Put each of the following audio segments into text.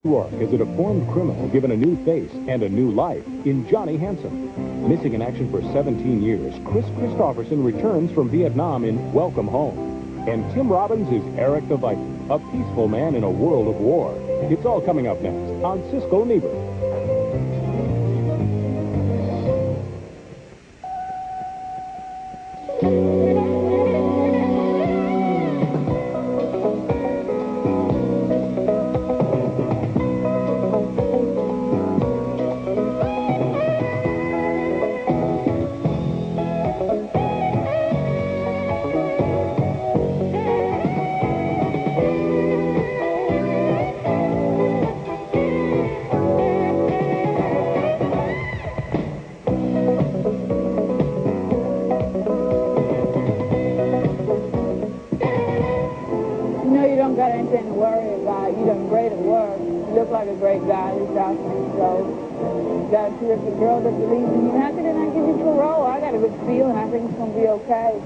Rourke is a deformed criminal given a new face and a new life in Johnny Handsome. Missing in action for 17 years, Chris Christopherson returns from Vietnam in Welcome Home. And Tim Robbins is Erik the Viking, a peaceful man in a world of war. It's all coming up next on Siskel Ebert. You don't got anything to worry about. You done great at work. You look like a great guy, at least I think so. You got a terrific girl that believes in you. How could they not give you parole? I got a good feeling. I think it's going to be okay.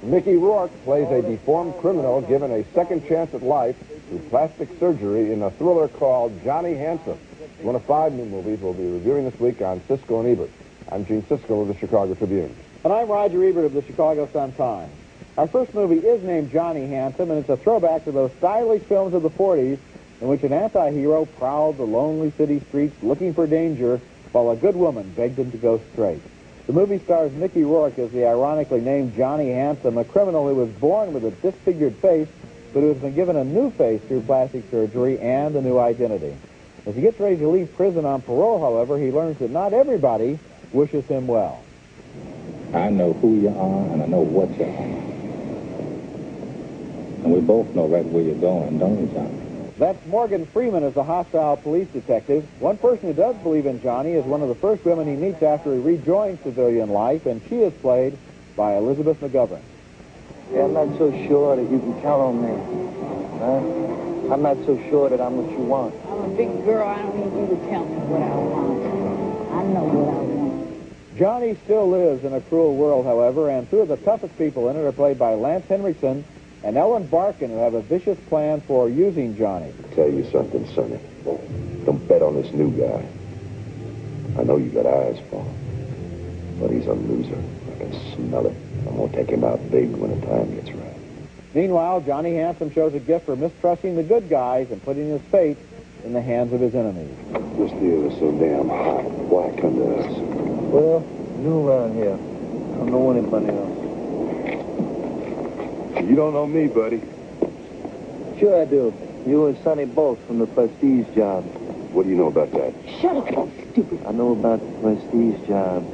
Mickey Rourke plays a deformed criminal given a second chance at life through plastic surgery in a thriller called Johnny Handsome. It's one of 5 new movies we'll be reviewing this week on Siskel and Ebert. I'm Gene Siskel of the Chicago Tribune. And I'm Roger Ebert of the Chicago Sun-Times. Our first movie is named Johnny Handsome, and it's a throwback to those stylish films of the 40s in which an anti-hero prowled the lonely city streets looking for danger while a good woman begged him to go straight. The movie stars Mickey Rourke as the ironically named Johnny Handsome, a criminal who was born with a disfigured face but who has been given a new face through plastic surgery and a new identity. As he gets ready to leave prison on parole, however, he learns that not everybody wishes him well. I know who you are, and I know what you are. And we both know right where you're going, don't we, Johnny? That's Morgan Freeman as the hostile police detective. One person who does believe in Johnny is one of the first women he meets after he rejoins civilian life, and she is played by Elizabeth McGovern. Yeah, I'm not so sure that you can count on me. Huh? I'm not so sure that I'm what you want. I'm a big girl. I don't need you to tell me what I want. I know what I want. Johnny still lives in a cruel world, however, and 2 of the toughest people in it are played by Lance Henriksen and Ellen Barkin, who have a vicious plan for using Johnny. I'll tell you something, Sonny. Don't bet on this new guy. I know you got eyes for him, but he's a loser. I can smell it. I'm going to take him out big when the time gets right. Meanwhile, Johnny Handsome shows a gift for mistrusting the good guys and putting his fate in the hands of his enemies. This deal is so damn hot. Why come to us? Well, new around here. I don't know anybody else. You don't know me, buddy. Sure I do. You and Sonny both from the Prestige job. What do you know about that? Shut up, stupid. I know about the Prestige job.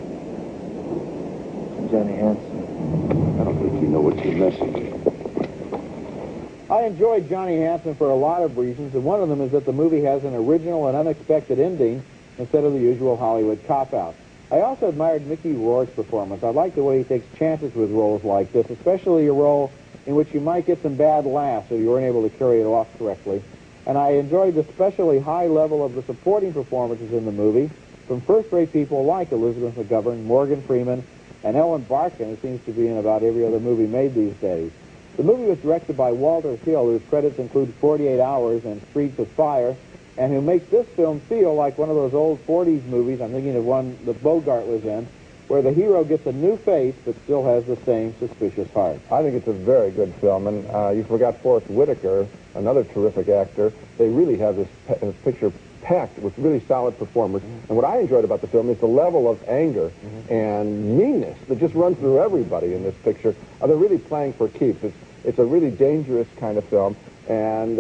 Johnny Handsome. I don't think you know what you're messing with. I enjoyed Johnny Handsome for a lot of reasons, and one of them is that the movie has an original and unexpected ending instead of the usual Hollywood cop-out. I also admired Mickey Rourke's performance. I like the way he takes chances with roles like this, especially a role in which you might get some bad laughs if you weren't able to carry it off correctly. And I enjoyed the especially high level of the supporting performances in the movie from first-rate people like Elizabeth McGovern, Morgan Freeman, and Ellen Barkin, who seems to be in about every other movie made these days. The movie was directed by Walter Hill, whose credits include 48 Hours and Streets of Fire, and who makes this film feel like one of those old 40s movies, I'm thinking of one that Bogart was in, where the hero gets a new face but still has the same suspicious heart. I think it's a very good film, and you forgot Forrest Whitaker, another terrific actor. They really have this picture packed with really solid performers. And what I enjoyed about the film is the level of anger and meanness that just runs through everybody in this picture. They're really playing for keeps. It's a really dangerous kind of film, and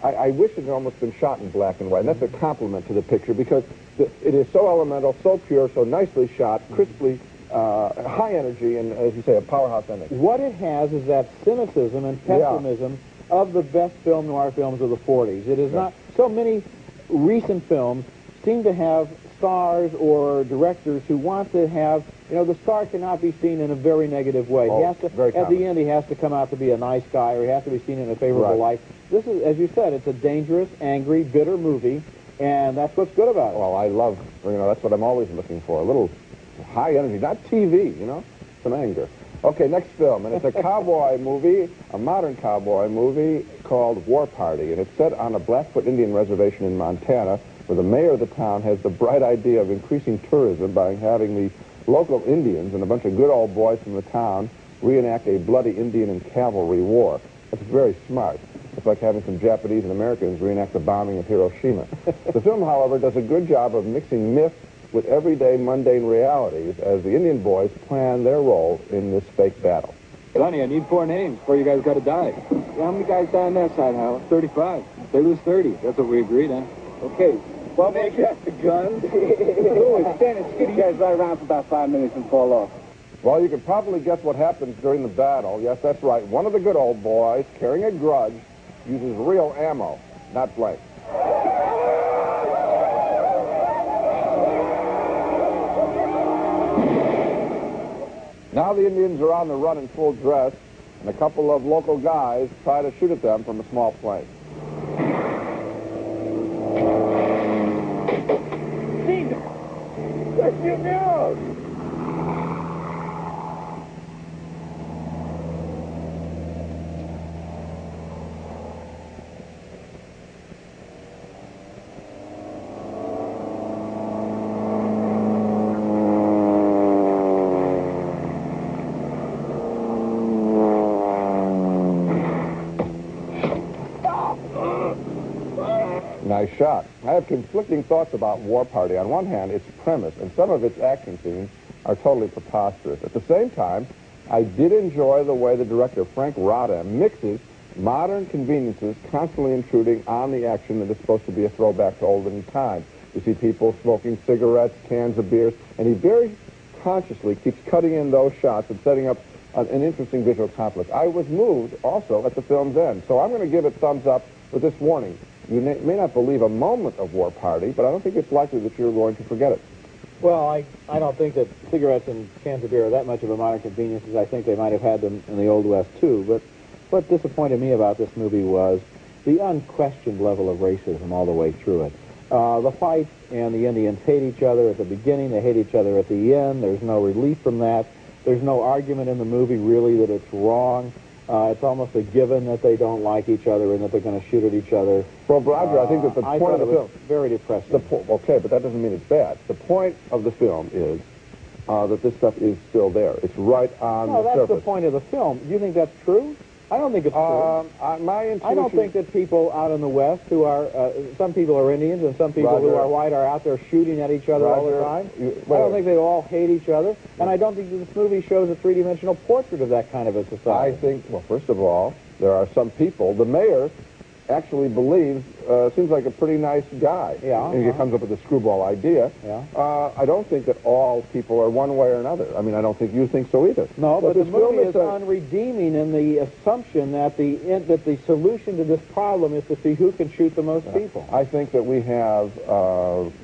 I wish it had almost been shot in black and white. And that's a compliment to the picture because it is so elemental, so pure, so nicely shot, crisply, high energy, and, as you say, a powerhouse ending. What it has is that cynicism and pessimism of the best film noir films of the 40s. It is not so many recent films seem to have stars or directors who want to have, the star cannot be seen in a very negative way. He has to, at the end, he has to come out to be a nice guy, or he has to be seen in a favorable light. This is, as you said, it's a dangerous, angry, bitter movie, and that's what's good about it. Well, I love, that's what I'm always looking for, a little high energy, not TV, some anger. Okay, next film, and it's a cowboy movie, a modern cowboy movie called War Party, and it's set on a Blackfoot Indian reservation in Montana, where the mayor of the town has the bright idea of increasing tourism by having the local Indians and a bunch of good old boys from the town reenact a bloody Indian and cavalry war. That's very smart. It's like having some Japanese and Americans reenact the bombing of Hiroshima. The film, however, does a good job of mixing myth with everyday mundane realities as the Indian boys plan their role in this fake battle. Sonny, I need 4 names before you guys got to die. Yeah, how many guys die on that side, Howard? 35. They lose 30. That's what we agreed on. Okay. Well, they got the guns. Louis, stand and skid. You guys ride around for about 5 minutes and fall off. Well, you can probably guess what happens during the battle. Yes, that's right. One of the good old boys, carrying a grudge, uses real ammo, not blank. Now the Indians are on the run in full dress, and a couple of local guys try to shoot at them from a small plane. Let's shoot me out. Nice shot. I have conflicting thoughts about War Party. On one hand, its premise and some of its action scenes are totally preposterous. At the same time, I did enjoy the way the director, Frank Rada, mixes modern conveniences constantly intruding on the action that is supposed to be a throwback to olden times. You see people smoking cigarettes, cans of beers, and he very consciously keeps cutting in those shots and setting up an interesting visual conflict. I was moved also at the film's end, so I'm going to give it thumbs up with this warning. You may not believe a moment of War Party, but I don't think it's likely that you're going to forget it. Well, I don't think that cigarettes and cans of beer are that much of a modern convenience as I think they might have had them in the Old West, too. But what disappointed me about this movie was the unquestioned level of racism all the way through it. The whites and the Indians hate each other at the beginning. They hate each other at the end. There's no relief from that. There's no argument in the movie, really, that it's wrong. It's almost a given that they don't like each other and that they're going to shoot at each other. Well, Roger, I think that the point of the film... very depressing. Okay, but that doesn't mean it's bad. The point of the film is that this stuff is still there. It's right on the surface. No, that's the point of the film. Do you think that's true? I don't think it's true. My intuition... I don't think that people out in the West who are... some people are Indians and some people who are white are out there shooting at each other all the time. I don't think they all hate each other. And I don't think that this movie shows a three-dimensional portrait of that kind of a society. I think, well, first of all, there are some people... The mayor actually believes... seems like a pretty nice guy. Yeah. And he comes up with a screwball idea. Yeah. I don't think that all people are one way or another. I mean, I don't think you think so either. No, but the this film movie is unredeeming in the assumption that the solution to this problem is to see who can shoot the most people. I think that we have,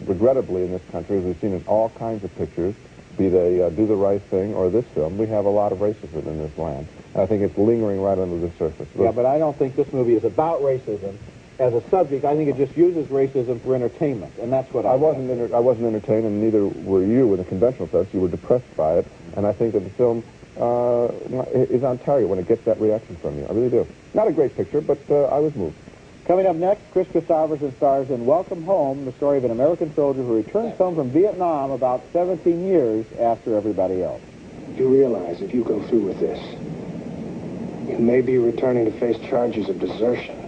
regrettably in this country, as we've seen in all kinds of pictures, be they Do the Right Thing or this film, we have a lot of racism in this land. And I think it's lingering right under the surface. Yeah, but I don't think this movie is about racism as a subject. I think it just uses racism for entertainment, and that's what I wasn't entertained, and neither were you in a conventional sense. You were depressed by it, and I think that the film is on target when it gets that reaction from you. I really do. Not a great picture, but I was moved. Coming up next, Chris Christopherson stars in Welcome Home, the story of an American soldier who returns home from Vietnam about 17 years after everybody else. You realize if you go through with this, you may be returning to face charges of desertion.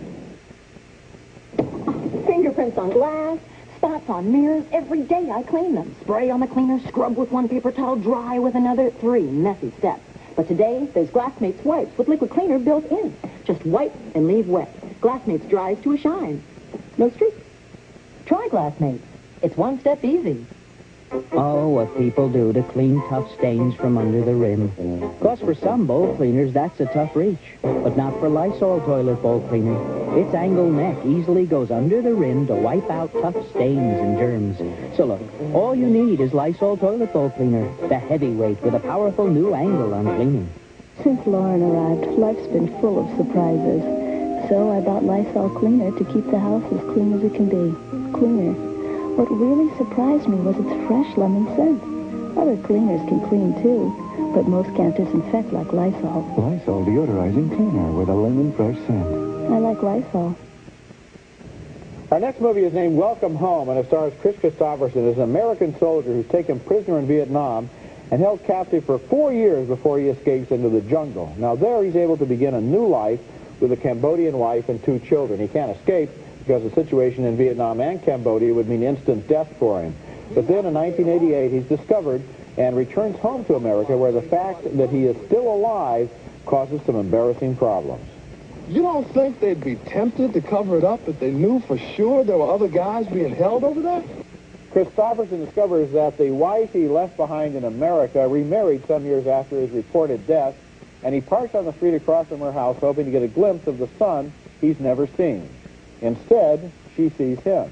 Fingerprints on glass, spots on mirrors. Every day I clean them. Spray on the cleaner, scrub with one paper towel, dry with another. 3 messy steps. But today, there's Glassmates wipes with liquid cleaner built in. Just wipe and leave wet. Glassmates dries to a shine. No streaks. Try Glassmates. It's one step easy. Oh, what people do to clean tough stains from under the rim. Because for some bowl cleaners, that's a tough reach. But not for Lysol toilet bowl cleaner. Its angle neck easily goes under the rim to wipe out tough stains and germs. So look, all you need is Lysol toilet bowl cleaner, the heavyweight with a powerful new angle on cleaning. Since Lauren arrived, life's been full of surprises. So I bought Lysol cleaner to keep the house as clean as it can be. Cleaner. What really surprised me was its fresh lemon scent. Other cleaners can clean too, but most can't disinfect like Lysol. Lysol deodorizing cleaner with a lemon fresh scent. I like Lysol. Our next movie is named Welcome Home, and it stars Chris Christopherson as an American soldier who's taken prisoner in Vietnam and held captive for 4 years before he escapes into the jungle. Now there he's able to begin a new life with a Cambodian wife and 2 children. He can't escape because the situation in Vietnam and Cambodia would mean instant death for him. But then in 1988 he's discovered and returns home to America, where the fact that he is still alive causes some embarrassing problems. You don't think they'd be tempted to cover it up if they knew for sure there were other guys being held over there? Christopherson discovers that the wife he left behind in America remarried some years after his reported death, and he parks on the street across from her house hoping to get a glimpse of the son he's never seen. Instead, she sees him.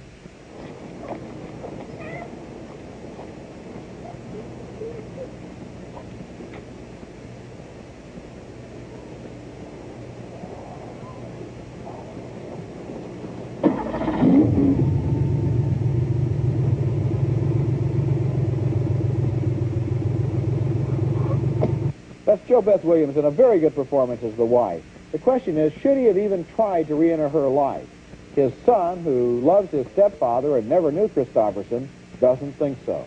That's Jo Beth Williams, and a very good performance as the wife. The question is, should he have even tried to re-enter her life? His son, who loves his stepfather and never knew Christopherson, doesn't think so.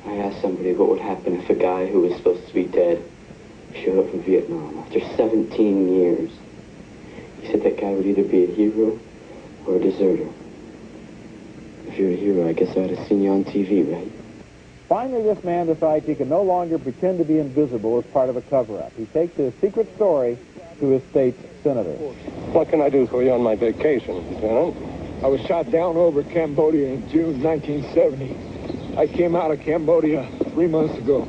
I asked somebody what would happen if a guy who was supposed to be dead showed up from Vietnam after 17 years. He said that guy would either be a hero or a deserter. If you're a hero, I guess I would have seen you on TV, right? Finally, this man decides he can no longer pretend to be invisible as part of a cover-up. He takes his secret story to his state's senator. What can I do for you on my vacation, Lieutenant? I was shot down over Cambodia in June 1970. I came out of Cambodia 3 months ago.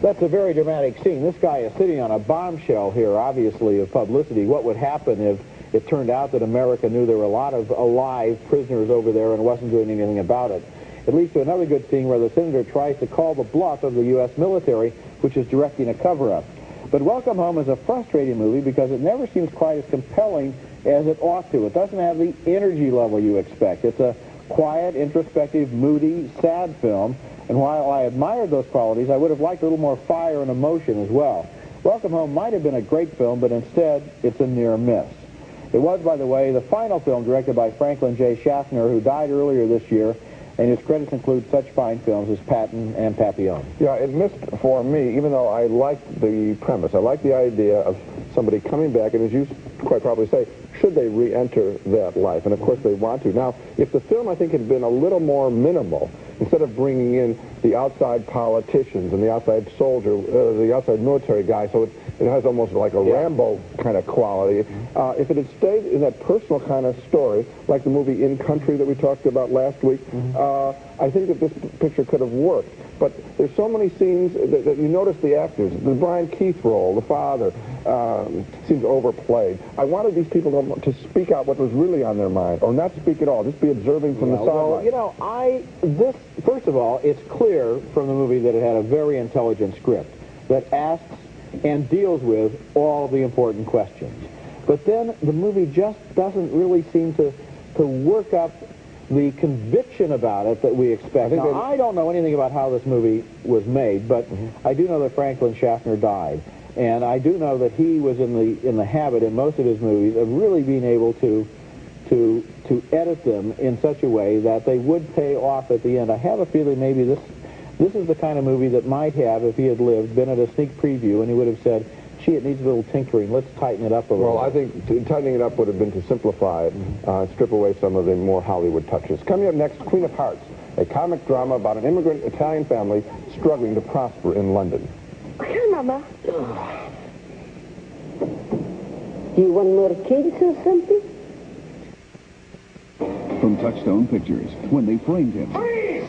That's a very dramatic scene. This guy is sitting on a bombshell here, obviously, of publicity. What would happen if it turned out that America knew there were a lot of alive prisoners over there and wasn't doing anything about it? It leads to another good scene where the senator tries to call the bluff of the U.S. military, which is directing a cover-up. But Welcome Home is a frustrating movie because it never seems quite as compelling as it ought to. It doesn't have the energy level you expect. It's a quiet, introspective, moody, sad film, and while I admired those qualities, I would have liked a little more fire and emotion as well. Welcome Home might have been a great film, but instead, it's a near miss. It was, by the way, the final film directed by Franklin J. Schaffner, who died earlier this year, and his credits include such fine films as Patton and Papillon. Yeah, it missed for me, even though I liked the premise. I liked the idea of somebody coming back, and as you quite probably say, should they re-enter that life? And of course they want to. Now, if the film, I think, had been a little more minimal, instead of bringing in the outside politicians and the outside soldier, the outside military guy, so it has almost like a Rambo kind of quality. If it had stayed in that personal kind of story, like the movie In Country that we talked about last week, I think that this picture could have worked. But there's so many scenes that you notice the actors. The Brian Keith role, the father, seems overplayed. I wanted these people to speak out what was really on their mind, or not speak at all, just be observing from the sideline. Well, you know, first of all, it's clear from the movie that it had a very intelligent script that asks and deals with all the important questions. But then the movie just doesn't really seem to work up the conviction about it that we expect. Now, I don't know anything about how this movie was made, but I do know that Franklin Schaffner died. And I do know that he was in the habit in most of his movies of really being able to edit them in such a way that they would pay off at the end. I have a feeling maybe this is the kind of movie that might have, if he had lived, been at a sneak preview and he would have said, gee, it needs a little tinkering. Let's tighten it up a little. Well, I think tightening it up would have been to simplify it, strip away some of the more Hollywood touches. Coming up next, Queen of Hearts, a comic drama about an immigrant Italian family struggling to prosper in London. Here, Mama. You want more kids or something? From Touchstone Pictures, when they framed him. Freeze!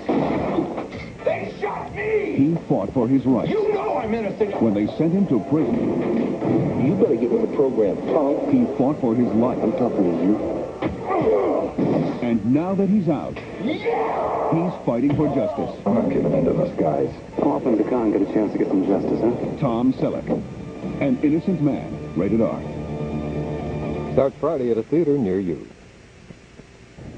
They shot me! He fought for his rights. You know I'm innocent! When they sent him to prison. You better get with the program, punk. He fought for his life. I'm tougher than you. And now that he's out, he's fighting for justice. I'm not giving in to those guys. How often did Khan get a chance to get some justice, huh? Tom Selleck, An Innocent Man, rated R. Starts Friday at a theater near you.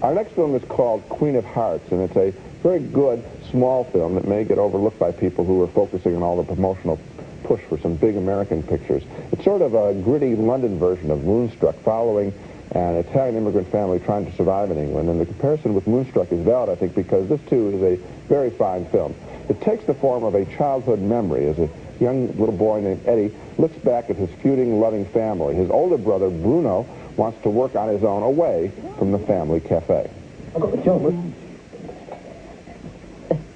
Our next film is called Queen of Hearts, and it's a very good, small film that may get overlooked by people who are focusing on all the promotional push for some big American pictures. It's sort of a gritty London version of Moonstruck, following an Italian immigrant family trying to survive in England. And the comparison with Moonstruck is valid, I think, because this, too, is a very fine film. It takes the form of a childhood memory as a young little boy named Eddie looks back at his feuding, loving family. His older brother, Bruno, wants to work on his own away from the family cafe. I got the job.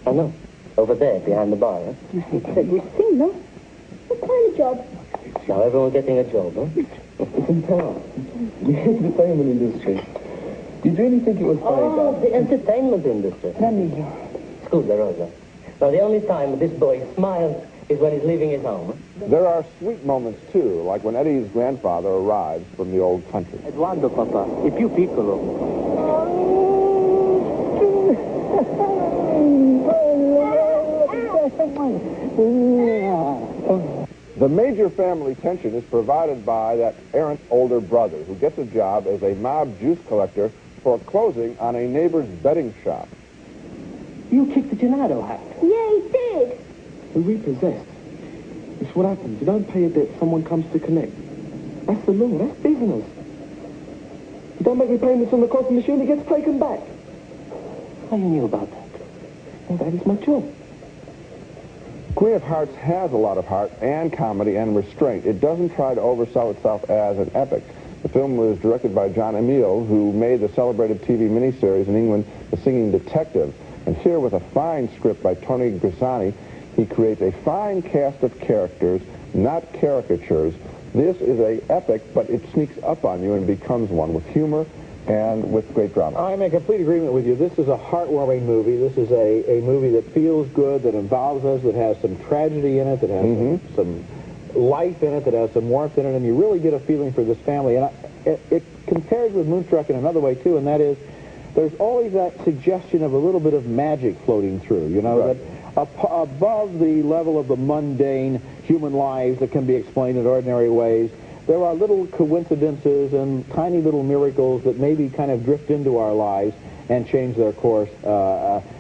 I know. Over there, behind the bar, huh? Said we sing, no? What kind of job? Now everyone's getting a job, huh? It's in town. The entertainment industry. Did you really think it was funny? Oh, the entertainment industry. Scusa, Rosa. Now, the only time this boy smiles is when he's leaving his home. There are sweet moments, too, like when Eddie's grandfather arrives from the old country. Eduardo, Papa, è più piccolo. The major family tension is provided by that errant older brother who gets a job as a mob juice collector for closing on a neighbor's betting shop. You kicked the gelato hat. Yeah, he did. We're repossessed. It's what happens. You don't pay a debt, someone comes to collect. That's the law. That's business. You don't make repayments on the coffee machine, it gets taken back. How you knew about that? Well, that is my job. Queen of Hearts has a lot of heart and comedy and restraint. It doesn't try to oversell itself as an epic. The film was directed by John Emile, who made the celebrated TV miniseries in England, The Singing Detective. And here, with a fine script by Tony Grisani, he creates a fine cast of characters, not caricatures. This is an epic, but it sneaks up on you and becomes one with humor and with great drama. I'm in complete agreement with you. This is a heartwarming movie. This is a movie that feels good, that involves us, that has some tragedy in it, that has some life in it, that has some warmth in it, and you really get a feeling for this family. And it compares with Moonstruck in another way, too, and that is there's always that suggestion of a little bit of magic floating through, you know, right, that above the level of the mundane human lives that can be explained in ordinary ways, there are little coincidences and tiny little miracles that maybe kind of drift into our lives and change their course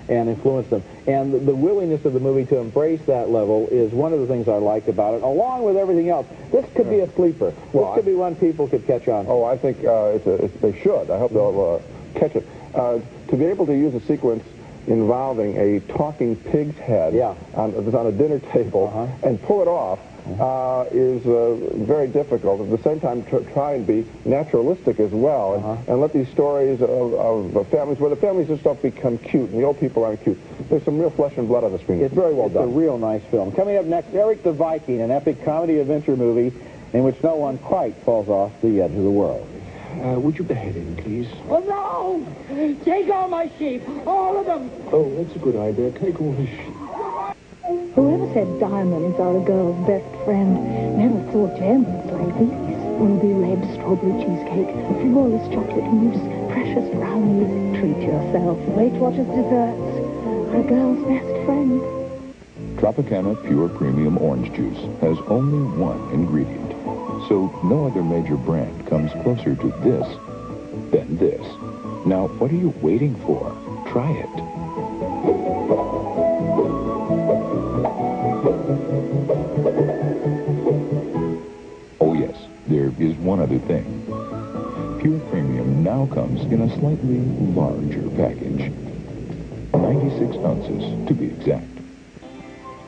and influence them. And the willingness of the movie to embrace that level is one of the things I liked about it, along with everything else. This could be a sleeper. Well, this could be one people could catch on. Oh, I think they should. I hope they'll catch it. To be able to use a sequence involving a talking pig's head on a dinner table and pull it off is very difficult. At the same time, try and be naturalistic as well, and let these stories of families, where the families just don't become cute and the old people aren't cute. There's some real flesh and blood on the screen. It's very well done. It's a real nice film. Coming up next, Erik the Viking, an epic comedy-adventure movie in which no one quite falls off the edge of the world. Would you behead him, please? Oh, no! Take all my sheep, all of them! Oh, that's a good idea. Take all his sheep. Whoever said diamonds are a girl's best friend never thought gems like these. Ruby red strawberry cheesecake, flawless chocolate mousse, precious brownies. Treat yourself. Weight Watchers desserts are a girl's best friend. Tropicana Pure Premium Orange Juice has only one ingredient, so no other major brand comes closer to this than this. Now, what are you waiting for? Try it. Oh yes, there is one other thing. Pure Premium now comes in a slightly larger package. 96 ounces, to be exact.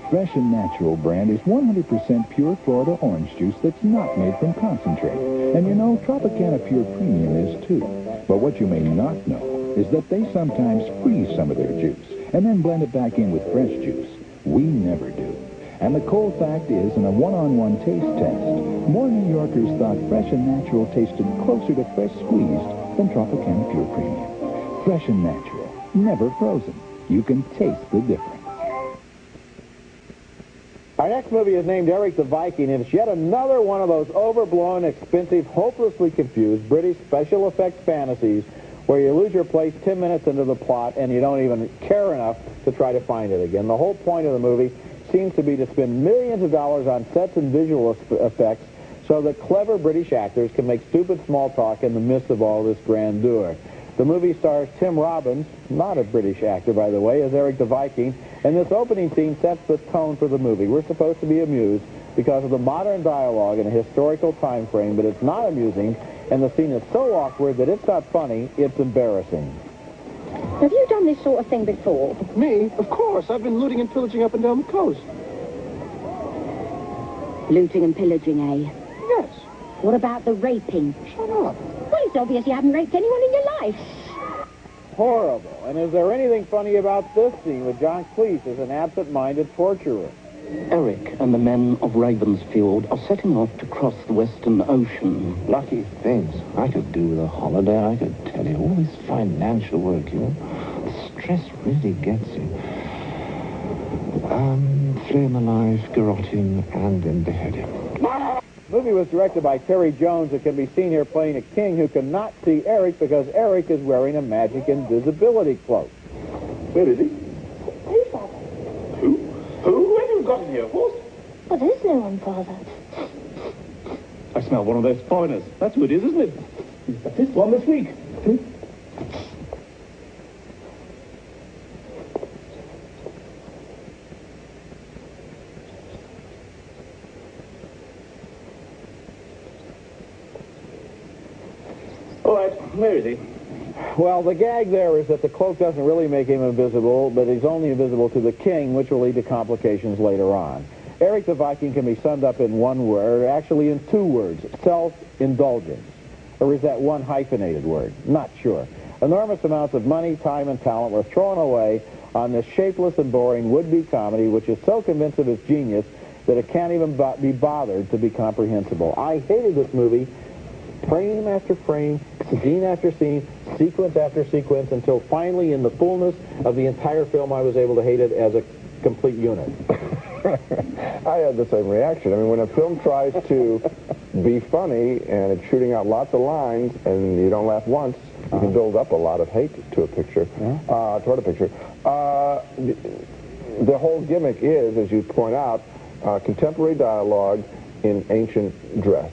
Fresh and Natural brand is 100% pure Florida orange juice that's not made from concentrate. And you know, Tropicana Pure Premium is too. But what you may not know is that they sometimes freeze some of their juice and then blend it back in with fresh juice. We never do. And the cold fact is, in a one-on-one taste test, more New Yorkers thought Fresh and Natural tasted closer to fresh squeezed than Tropicana Pure Premium. Fresh and Natural, never frozen. You can taste the difference. Our next movie is named Erik the Viking, and it's yet another one of those overblown, expensive, hopelessly confused British special effects fantasies where you lose your place 10 minutes into the plot and you don't even care enough to try to find it again. The whole point of the movie seems to be to spend millions of dollars on sets and visual effects so that clever British actors can make stupid small talk in the midst of all this grandeur. The movie stars Tim Robbins, not a British actor, by the way, as Erik the Viking, and this opening scene sets the tone for the movie. We're supposed to be amused because of the modern dialogue in a historical time frame, but it's not amusing, and the scene is so awkward that it's not funny, it's embarrassing. Have you done this sort of thing before? Me? Of course. I've been looting and pillaging up and down the coast. Looting and pillaging, eh? Yes. What about the raping? Shut up. Well, it's obvious you haven't raped anyone in your life. Horrible. And is there anything funny about this scene with John Cleese as an absent-minded torturer? Erik and the men of Ravensfield are setting off to cross the Western Ocean. Lucky things. I could do with a holiday, I could tell you. All this financial work, you know. The stress really gets you. Flame alive, garroting, and then beheading. The movie was directed by Terry Jones and can be seen here playing a king who cannot see Erik because Erik is wearing a magic invisibility cloak. Where is he? Who, Father? Who have you got in here, horse? Well, there's no one, Father. I smell one of those foreigners. That's who it is, isn't it? That's this one this week. All right, where is he? Well, the gag there is that the cloak doesn't really make him invisible, but he's only invisible to the king, which will lead to complications later on. Erik the Viking can be summed up in one word, actually in two words, self-indulgence. Or is that one hyphenated word? Not sure. Enormous amounts of money, time, and talent were thrown away on this shapeless and boring would-be comedy, which is so convinced of its genius that it can't even be bothered to be comprehensible. I hated this movie, frame after frame, scene after scene, sequence after sequence, until finally, in the fullness of the entire film, I was able to hate it as a complete unit. I had the same reaction. I mean, when a film tries to be funny and it's shooting out lots of lines and you don't laugh once, you can build up a lot of hate to a picture, toward a picture. The whole gimmick is, as you point out, contemporary dialogue in ancient dress.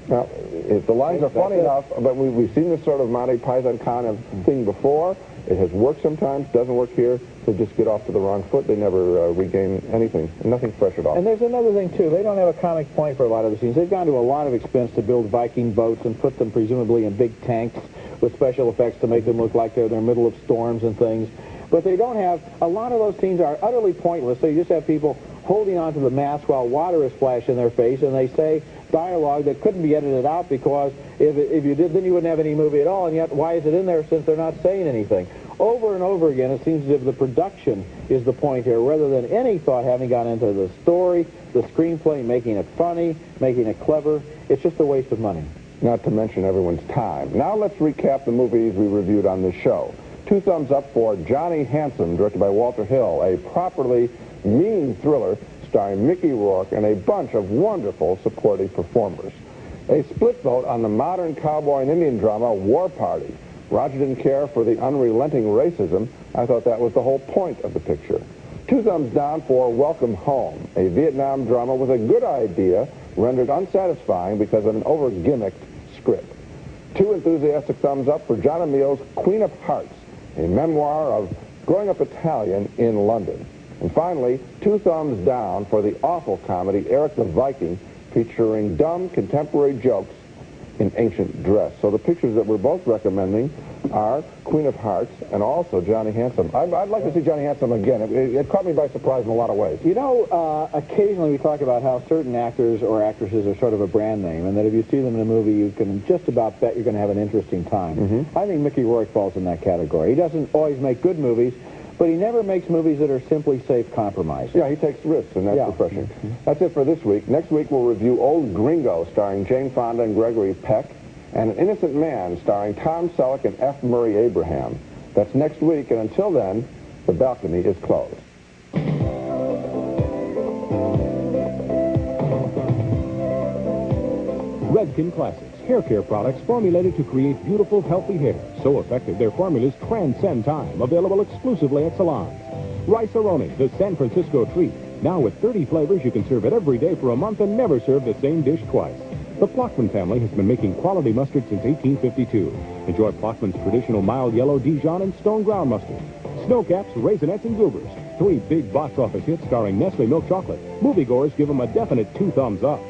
Now, if the lines are funny enough, but we've seen this sort of Monty Python kind of thing before. It has worked sometimes, doesn't work here. They just get off to the wrong foot. They never regain anything, nothing fresh at all. And there's another thing, too. They don't have a comic point for a lot of the scenes. They've gone to a lot of expense to build Viking boats and put them presumably in big tanks with special effects to make them look like they're in the middle of storms and things. But they don't have, a lot of those scenes are utterly pointless. So you just have people holding onto the mast while water is splashed in their face, and they say dialogue that couldn't be edited out because if you did, then you wouldn't have any movie at all, and yet why is it in there since they're not saying anything? Over and over again, it seems as if the production is the point here, rather than any thought having gone into the story, the screenplay, making it funny, making it clever. It's just a waste of money. Not to mention everyone's time. Now let's recap the movies we reviewed on this show. 2 thumbs up for Johnny Handsome, directed by Walter Hill, a properly mean thriller starring Mickey Rourke and a bunch of wonderful supporting performers. A split vote on the modern cowboy and Indian drama War Party. Roger didn't care for the unrelenting racism. I thought that was the whole point of the picture. 2 thumbs down for Welcome Home, a Vietnam drama with a good idea rendered unsatisfying because of an over-gimmicked script. 2 enthusiastic thumbs up for John Amiel's Queen of Hearts, a memoir of growing up Italian in London. And finally, 2 thumbs down for the awful comedy Erik the Viking, featuring dumb contemporary jokes in ancient dress. So the pictures that we're both recommending are Queen of Hearts and also Johnny Handsome. I'd like to see Johnny Handsome again. It caught me by surprise in a lot of ways. You know, occasionally we talk about how certain actors or actresses are sort of a brand name, and that if you see them in a movie, you can just about bet you're going to have an interesting time. I think Mickey Rourke falls in that category. He doesn't always make good movies, but he never makes movies that are simply safe compromises. Yeah, he takes risks, and that's refreshing. That's it for this week. Next week, we'll review Old Gringo, starring Jane Fonda and Gregory Peck, and An Innocent Man, starring Tom Selleck and F. Murray Abraham. That's next week, and until then, the balcony is closed. Redken Classics, hair care products formulated to create beautiful, healthy hair. So effective, their formulas transcend time. Available exclusively at salons. Rice-A-Roni, the San Francisco treat. Now with 30 flavors, you can serve it every day for a month and never serve the same dish twice. The Plockman family has been making quality mustard since 1852. Enjoy Plockman's traditional mild yellow Dijon and stone ground mustard. Snowcaps, Raisinets, and Goobers. 3 big box office hits starring Nestle milk chocolate. Moviegoers give them a definite 2 thumbs up.